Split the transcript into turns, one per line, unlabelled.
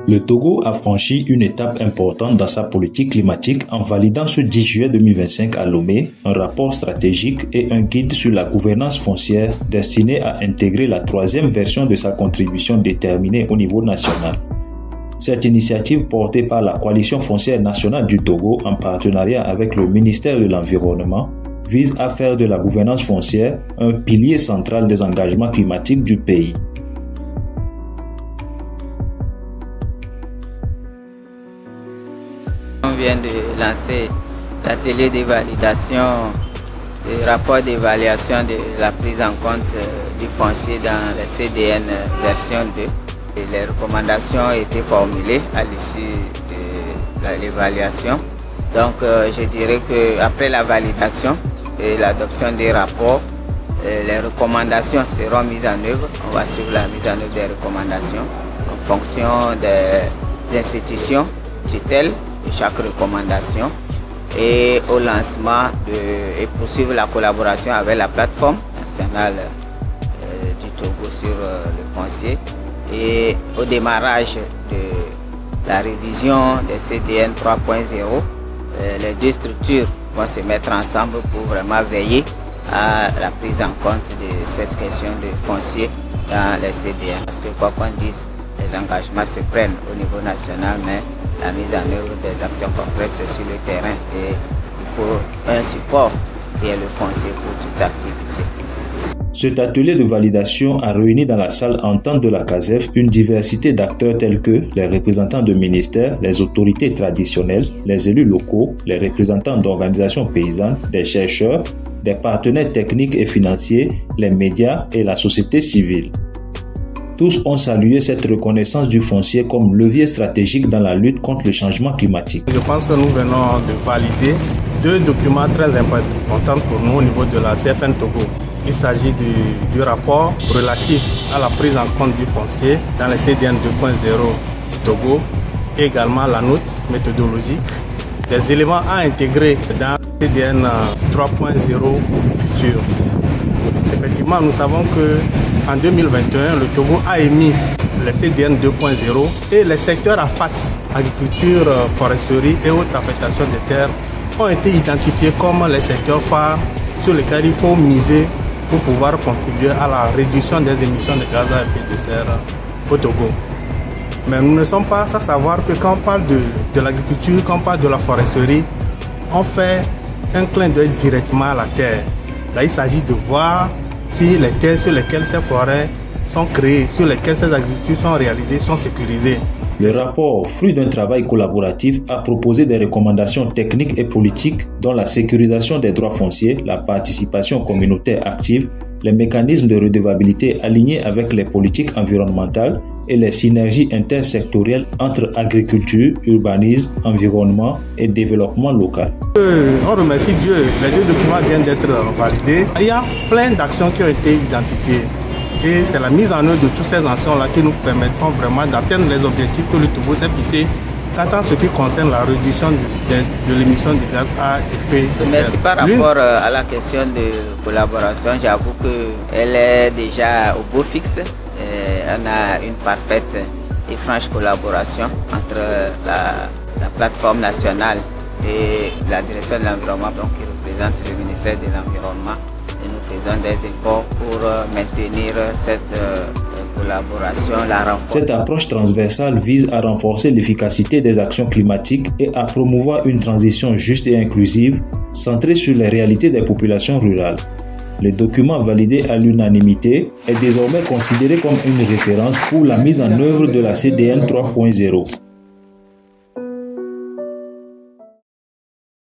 Le Togo a franchi une étape importante dans sa politique climatique en validant ce 10 juillet 2025 à Lomé un rapport stratégique et un guide sur la gouvernance foncière destiné à intégrer la troisième version de sa contribution déterminée au niveau national. Cette initiative portée par la Coalition foncière nationale du Togo en partenariat avec le ministère de l'Environnement vise à faire de la gouvernance foncière un pilier central des engagements climatiques du pays.
On vient de lancer l'atelier de validation du rapport d'évaluation de la prise en compte du foncier dans le CDN version 2. Et les recommandations ont été formulées à l'issue de l'évaluation. Donc je dirais qu'après la validation et l'adoption des rapports, les recommandations seront mises en œuvre. On va suivre la mise en œuvre des recommandations en fonction des institutions tutelles de chaque recommandation et au lancement et poursuivre la collaboration avec la plateforme nationale du Togo sur le foncier et au démarrage de la révision des CDN 3.0, les deux structures vont se mettre ensemble pour vraiment veiller à la prise en compte de cette question de foncier dans les CDN. Parce que quoi qu'on dise, les engagements se prennent au niveau national, mais la mise en œuvre des actions concrètes, c'est sur le terrain et il faut un support qui est le foncier pour toute activité.
Cet atelier de validation a réuni dans la salle entente de la CASEF une diversité d'acteurs tels que les représentants de ministères, les autorités traditionnelles, les élus locaux, les représentants d'organisations paysannes, des chercheurs, des partenaires techniques et financiers, les médias et la société civile. Tous ont salué cette reconnaissance du foncier comme levier stratégique dans la lutte contre le changement climatique.
Je pense que nous venons de valider deux documents très importants pour nous au niveau de la CFN Togo. Il s'agit du rapport relatif à la prise en compte du foncier dans le CDN 2.0 Togo et également la note méthodologique des éléments à intégrer dans le CDN 3.0 futur. Effectivement, nous savons qu'en 2021, le Togo a émis le CDN 2.0 et les secteurs AFAT, agriculture, foresterie et autres affectations des terres, ont été identifiés comme les secteurs phares sur lesquels il faut miser pour pouvoir contribuer à la réduction des émissions de gaz à effet de serre au Togo. Mais nous ne sommes pas sans savoir que quand on parle de l'agriculture, quand on parle de la foresterie, on fait un clin d'œil directement à la terre. Là, il s'agit de voir si les terres sur lesquelles ces forêts sont créées, sur lesquelles ces agricultures sont réalisées, sont sécurisées.
Le rapport, fruit d'un travail collaboratif, a proposé des recommandations techniques et politiques dont la sécurisation des droits fonciers, la participation communautaire active, les mécanismes de redevabilité alignés avec les politiques environnementales et les synergies intersectorielles entre agriculture, urbanisme, environnement et développement local.
On remercie Dieu, les deux documents viennent d'être validés. Il y a plein d'actions qui ont été identifiées. Et c'est la mise en œuvre de toutes ces actions-là qui nous permettront vraiment d'atteindre les objectifs que le Togo s'est fixé en ce qui concerne la réduction de l'émission de gaz à effet de serre.
Merci. Par rapport à la question de collaboration, j'avoue qu'elle est déjà au beau fixe. On a une parfaite et franche collaboration entre la plateforme nationale et la direction de l'environnement, donc qui représente le ministère de l'Environnement. Et nous faisons des efforts pour maintenir cette collaboration, la renforcer.
Cette approche transversale vise à renforcer l'efficacité des actions climatiques et à promouvoir une transition juste et inclusive, centrée sur les réalités des populations rurales. Le document validé à l'unanimité est désormais considéré comme une référence pour la mise en œuvre de la CDN 3.0.